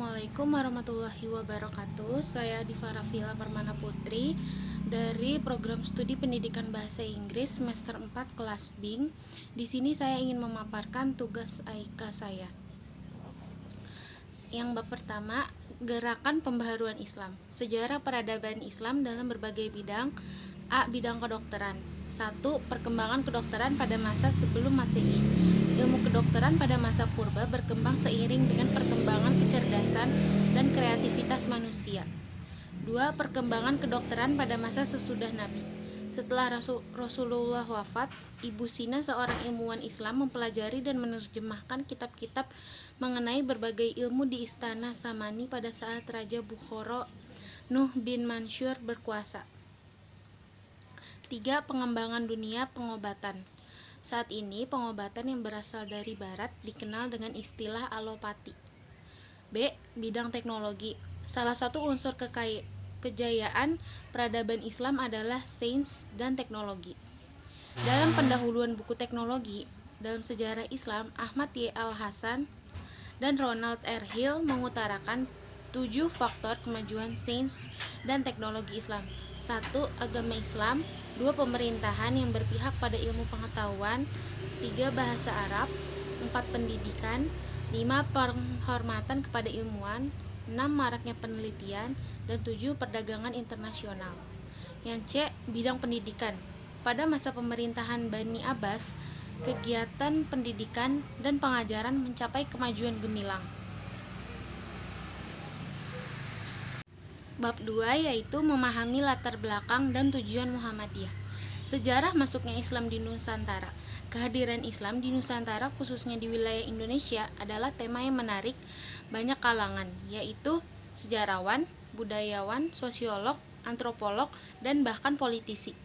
Assalamualaikum warahmatullahi wabarakatuh. Saya Diva Rafila Permana Putri dari Program Studi Pendidikan Bahasa Inggris semester 4 kelas BING. Di sini saya ingin memaparkan tugas AIK saya. Yang bab pertama, gerakan pembaharuan Islam. Sejarah peradaban Islam dalam berbagai bidang. A. Bidang kedokteran. 1. Perkembangan kedokteran pada masa sebelum Masehi. Ilmu kedokteran pada masa purba berkembang seiring dengan perkembangan kecerdasan dan kreativitas manusia. 2. Perkembangan kedokteran pada masa sesudah Nabi. Setelah Rasulullah wafat, Ibu Sina, seorang ilmuwan Islam, mempelajari dan menerjemahkan kitab-kitab mengenai berbagai ilmu di istana Samani pada saat Raja Bukhara Nuh bin Mansur berkuasa. 3. Pengembangan dunia pengobatan. Saat ini, pengobatan yang berasal dari barat dikenal dengan istilah alopati. B. Bidang teknologi. Salah satu unsur kejayaan peradaban Islam adalah sains dan teknologi. Dalam pendahuluan buku teknologi dalam sejarah Islam, Ahmad Y. Al-Hasan dan Ronald R. Hill mengutarakan 7 faktor kemajuan sains dan teknologi Islam. 1. Agama Islam. 2. Pemerintahan yang berpihak pada ilmu pengetahuan. 3. Bahasa Arab. 4. Pendidikan. 5. Penghormatan kepada ilmuwan. 6. Maraknya penelitian. Dan 7. Perdagangan internasional. Yang C. Bidang pendidikan. Pada masa pemerintahan Bani Abbas, kegiatan pendidikan dan pengajaran mencapai kemajuan gemilang. Bab 2 yaitu memahami latar belakang dan tujuan Muhammadiyah. Sejarah masuknya Islam di Nusantara. Kehadiran Islam di Nusantara, khususnya di wilayah Indonesia, adalah tema yang menarik banyak kalangan, yaitu sejarawan, budayawan, sosiolog, antropolog, dan bahkan politisi.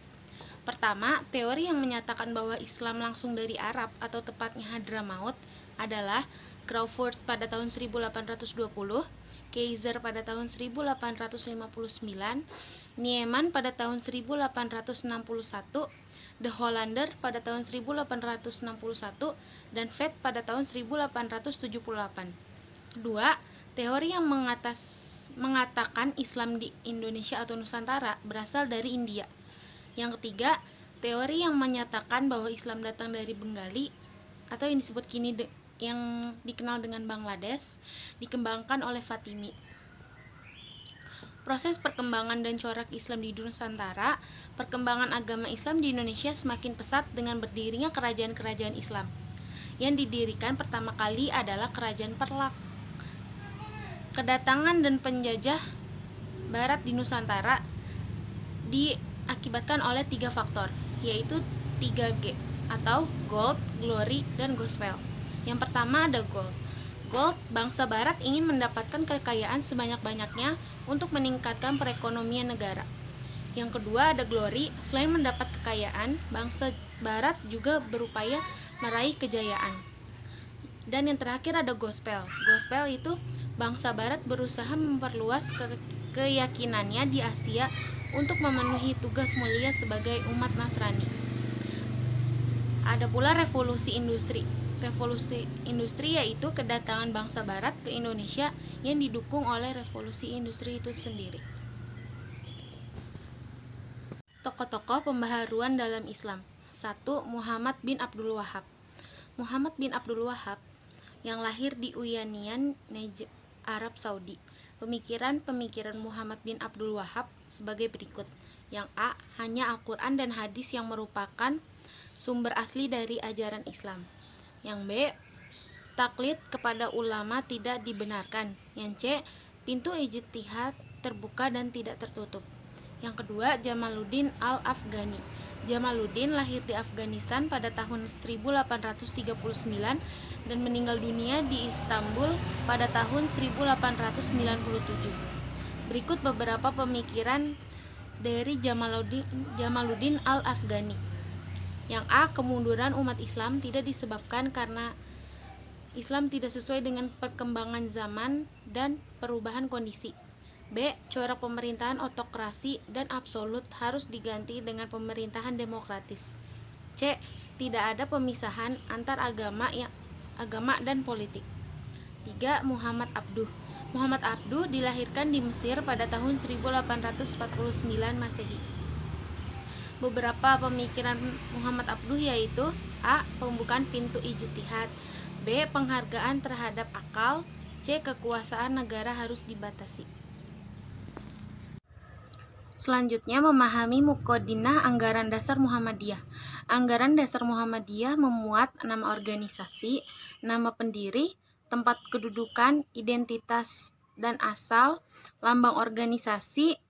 Pertama, teori yang menyatakan bahwa Islam langsung dari Arab atau tepatnya Hadramaut adalah Crawford pada tahun 1820, Kaiser pada tahun 1859, Nieman pada tahun 1861, De Hollander pada tahun 1861, dan Vedt pada tahun 1878. Kedua, teori yang mengatakan Islam di Indonesia atau Nusantara berasal dari India. Yang ketiga, teori yang menyatakan bahwa Islam datang dari Bengali atau yang disebut kini yang dikenal dengan Bangladesh, dikembangkan oleh Fatimi. Proses perkembangan dan corak Islam di Nusantara. Perkembangan agama Islam di Indonesia semakin pesat dengan berdirinya kerajaan-kerajaan Islam. Yang didirikan pertama kali adalah Kerajaan Perlak. Kedatangan dan penjajah Barat di Nusantara diakibatkan oleh 3 faktor, yaitu 3G atau Gold, Glory, dan Gospel. Yang pertama ada Gold. Gold, bangsa Barat ingin mendapatkan kekayaan sebanyak-banyaknya untuk meningkatkan perekonomian negara. Yang kedua ada Glory, selain mendapat kekayaan, bangsa Barat juga berupaya meraih kejayaan. Dan yang terakhir ada Gospel. Gospel itu bangsa Barat berusaha memperluas keyakinannya di Asia untuk memenuhi tugas mulia sebagai umat Nasrani. Ada pula revolusi industri. Revolusi industri yaitu kedatangan bangsa Barat ke Indonesia yang didukung oleh revolusi industri itu sendiri. Tokoh-tokoh pembaharuan dalam Islam. 1. Muhammad bin Abdul Wahhab. Muhammad bin Abdul Wahhab yang lahir di Uyanian, Najd, Arab Saudi. Pemikiran Muhammad bin Abdul Wahhab sebagai berikut. Yang A. Hanya Al-Quran dan hadis yang merupakan sumber asli dari ajaran Islam. Yang B. Taklid kepada ulama tidak dibenarkan. Yang C. Pintu ijtihad terbuka dan tidak tertutup. Yang kedua, Jamaluddin Al-Afghani. Jamaluddin lahir di Afghanistan pada tahun 1839 dan meninggal dunia di Istanbul pada tahun 1897. Berikut beberapa pemikiran dari Jamaluddin Al-Afghani. Yang A. Kemunduran umat Islam tidak disebabkan karena Islam tidak sesuai dengan perkembangan zaman dan perubahan kondisi. B. Corak pemerintahan otokrasi dan absolut harus diganti dengan pemerintahan demokratis. C. Tidak ada pemisahan antar agama dan politik. 3. Muhammad Abduh. Muhammad Abduh dilahirkan di Mesir pada tahun 1849 Masehi. Beberapa pemikiran Muhammad Abduh yaitu: A. Pembukaan pintu ijtihad, B. Penghargaan terhadap akal, C. Kekuasaan negara harus dibatasi. Selanjutnya, memahami muqaddimah anggaran dasar Muhammadiyah. Anggaran dasar Muhammadiyah memuat nama organisasi, nama pendiri, tempat kedudukan, identitas dan asal, lambang organisasi,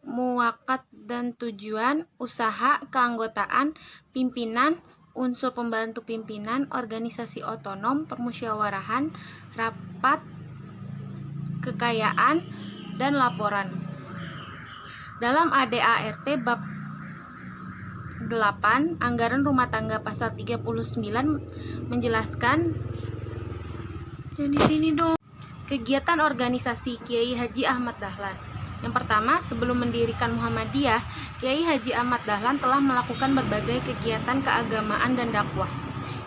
muwakat dan tujuan, usaha, keanggotaan, pimpinan, unsur pembantu pimpinan, organisasi otonom, permusyawarahan, rapat, kekayaan, dan laporan. Dalam ADART bab 8 Anggaran Rumah Tangga pasal 39 menjelaskan kegiatan organisasi Kiai Haji Ahmad Dahlan. Yang pertama, sebelum mendirikan Muhammadiyah, Kiai Haji Ahmad Dahlan telah melakukan berbagai kegiatan keagamaan dan dakwah.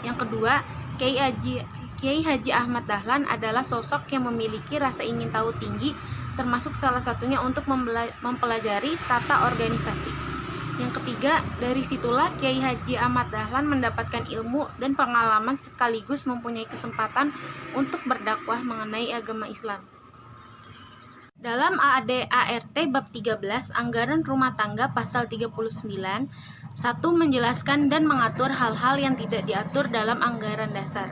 Yang kedua, Kiai Haji Ahmad Dahlan adalah sosok yang memiliki rasa ingin tahu tinggi, termasuk salah satunya untuk mempelajari tata organisasi. Yang ketiga, dari situlah Kiai Haji Ahmad Dahlan mendapatkan ilmu dan pengalaman sekaligus mempunyai kesempatan untuk berdakwah mengenai agama Islam. Dalam ADART bab 13 Anggaran Rumah Tangga pasal 39, 1. Menjelaskan dan mengatur hal-hal yang tidak diatur dalam anggaran dasar.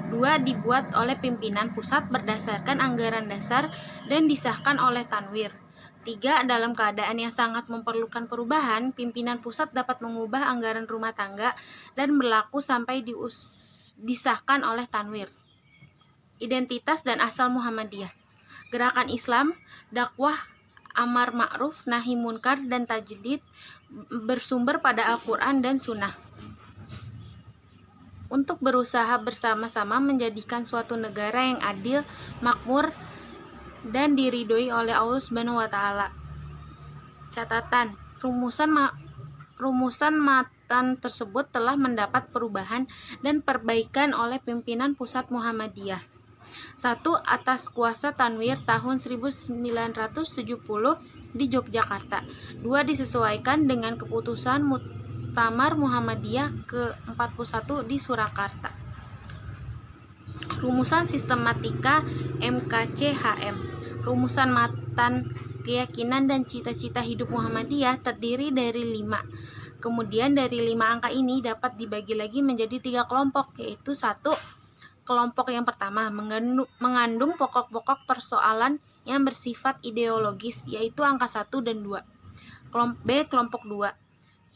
2. Dibuat oleh pimpinan pusat berdasarkan anggaran dasar dan disahkan oleh Tanwir. 3. Dalam keadaan yang sangat memerlukan perubahan, pimpinan pusat dapat mengubah anggaran rumah tangga dan berlaku sampai disahkan oleh Tanwir. Identitas dan asal Muhammadiyah. Gerakan Islam, dakwah, amar ma'ruf, nahi munkar, dan tajdid bersumber pada Al-Quran dan Sunnah. Untuk berusaha bersama-sama menjadikan suatu negara yang adil, makmur, dan diridhoi oleh Allah Subhanahu wa Ta'ala. Catatan: rumusan matan tersebut telah mendapat perubahan dan perbaikan oleh pimpinan pusat Muhammadiyah. 1. Atas kuasa Tanwir tahun 1970 di Yogyakarta. 2. Disesuaikan dengan keputusan Muktamar Muhammadiyah ke-41 di Surakarta. Rumusan sistematika MKCHM. Rumusan matan keyakinan dan cita-cita hidup Muhammadiyah terdiri dari 5. Kemudian dari 5 angka ini dapat dibagi lagi menjadi 3 kelompok, yaitu 1. Kelompok yang pertama mengandung pokok-pokok persoalan yang bersifat ideologis, yaitu angka 1 dan 2. Kelompok 2,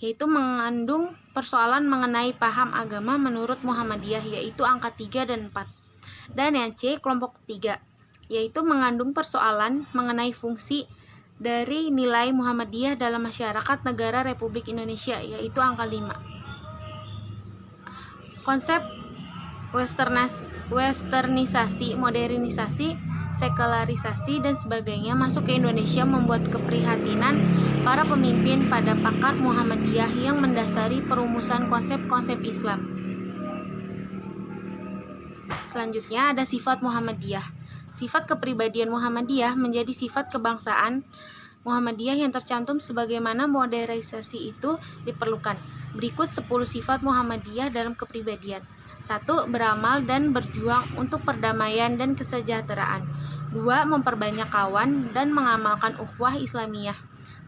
yaitu mengandung persoalan mengenai paham agama menurut Muhammadiyah, yaitu angka 3 dan 4. Dan yang C, kelompok 3, yaitu mengandung persoalan mengenai fungsi dari nilai Muhammadiyah dalam masyarakat negara Republik Indonesia, yaitu angka 5. Konsep westernisasi, modernisasi, sekularisasi, dan sebagainya masuk ke Indonesia membuat keprihatinan para pemimpin pada pakar Muhammadiyah yang mendasari perumusan konsep-konsep Islam. Selanjutnya ada sifat Muhammadiyah. Sifat kepribadian Muhammadiyah menjadi sifat kebangsaan Muhammadiyah yang tercantum sebagaimana modernisasi itu diperlukan. Berikut 10 sifat Muhammadiyah dalam kepribadian. 1. Beramal dan berjuang untuk perdamaian dan kesejahteraan. 2. Memperbanyak kawan dan mengamalkan ukhuwah Islamiyah.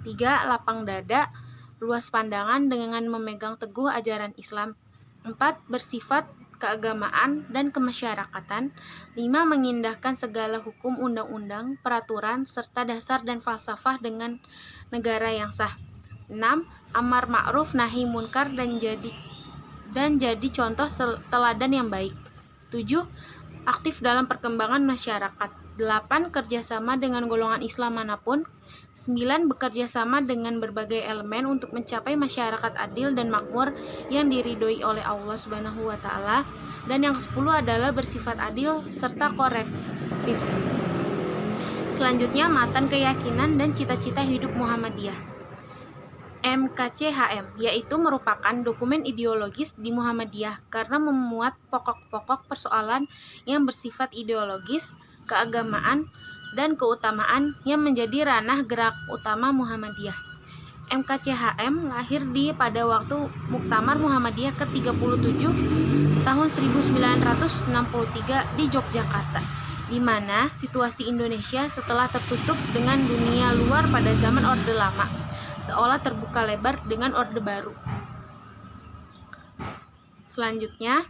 3. Lapang dada, luas pandangan dengan memegang teguh ajaran Islam. 4. Bersifat keagamaan dan kemasyarakatan. 5. Mengindahkan segala hukum undang-undang, peraturan, serta dasar dan falsafah dengan negara yang sah. 6. Amar ma'ruf nahi munkar dan jadi contoh teladan yang baik. 7. Aktif dalam perkembangan masyarakat. 8. Kerjasama dengan golongan Islam manapun. 9. Bekerja sama dengan berbagai elemen untuk mencapai masyarakat adil dan makmur yang diridhoi oleh Allah Subhanahu wa Ta'ala. Dan yang ke-10 adalah bersifat adil serta korektif. Selanjutnya, matan keyakinan dan cita-cita hidup Muhammadiyah. MKCHM, yaitu merupakan dokumen ideologis di Muhammadiyah karena memuat pokok-pokok persoalan yang bersifat ideologis, keagamaan, dan keutamaan yang menjadi ranah gerak utama Muhammadiyah. MKCHM lahir pada waktu Muktamar Muhammadiyah ke-37 tahun 1963 di Yogyakarta, di mana situasi Indonesia setelah tertutup dengan dunia luar pada zaman Orde Lama seolah terbuka lebar dengan Orde Baru. Selanjutnya,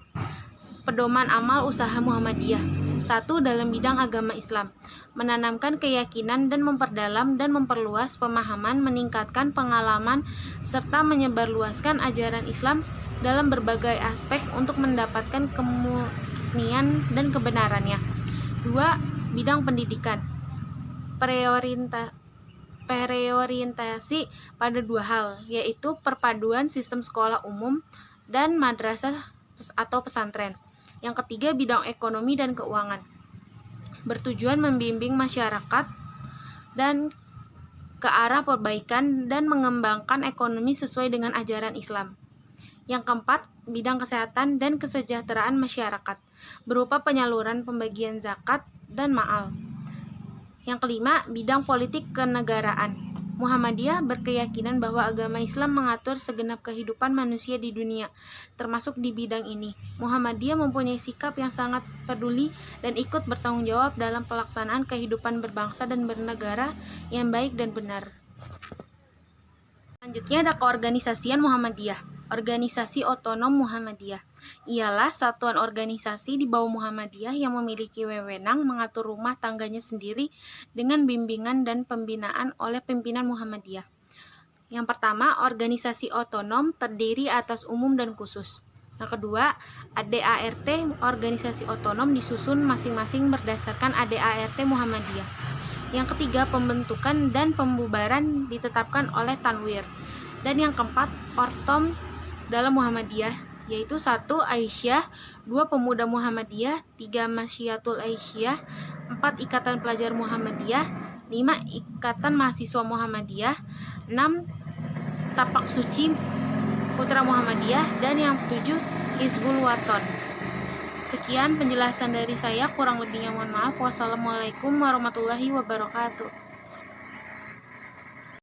pedoman amal usaha Muhammadiyah. 1. Dalam bidang agama Islam, menanamkan keyakinan dan memperdalam dan memperluas pemahaman, meningkatkan pengalaman, serta menyebarluaskan ajaran Islam dalam berbagai aspek untuk mendapatkan kemurnian dan kebenarannya. 2. Bidang pendidikan, berorientasi pada dua hal, yaitu perpaduan sistem sekolah umum dan madrasah atau pesantren. Yang ketiga, bidang ekonomi dan keuangan, bertujuan membimbing masyarakat dan ke arah perbaikan dan mengembangkan ekonomi sesuai dengan ajaran Islam. Yang keempat, bidang kesehatan dan kesejahteraan masyarakat, berupa penyaluran pembagian zakat dan ma'al. Yang kelima, bidang politik kenegaraan. Muhammadiyah berkeyakinan bahwa agama Islam mengatur segenap kehidupan manusia di dunia, termasuk di bidang ini. Muhammadiyah mempunyai sikap yang sangat peduli dan ikut bertanggung jawab dalam pelaksanaan kehidupan berbangsa dan bernegara yang baik dan benar. Selanjutnya ada keorganisasian Muhammadiyah. Organisasi Otonom Muhammadiyah ialah satuan organisasi di bawah Muhammadiyah yang memiliki wewenang mengatur rumah tangganya sendiri dengan bimbingan dan pembinaan oleh pimpinan Muhammadiyah. Yang pertama, organisasi otonom terdiri atas umum dan khusus. Yang kedua, ADART, organisasi otonom disusun masing-masing berdasarkan ADART Muhammadiyah. Yang ketiga, pembentukan dan pembubaran ditetapkan oleh Tanwir. Dan yang keempat, Ortom dalam Muhammadiyah, yaitu 1. Aisyah, 2. Pemuda Muhammadiyah, 3. Masyiatul Aisyah, 4. Ikatan Pelajar Muhammadiyah, 5. Ikatan Mahasiswa Muhammadiyah, 6. Tapak Suci Putra Muhammadiyah, dan yang 7. Hizbul Waton. Sekian penjelasan dari saya, kurang lebihnya mohon maaf. Wassalamualaikum warahmatullahi wabarakatuh.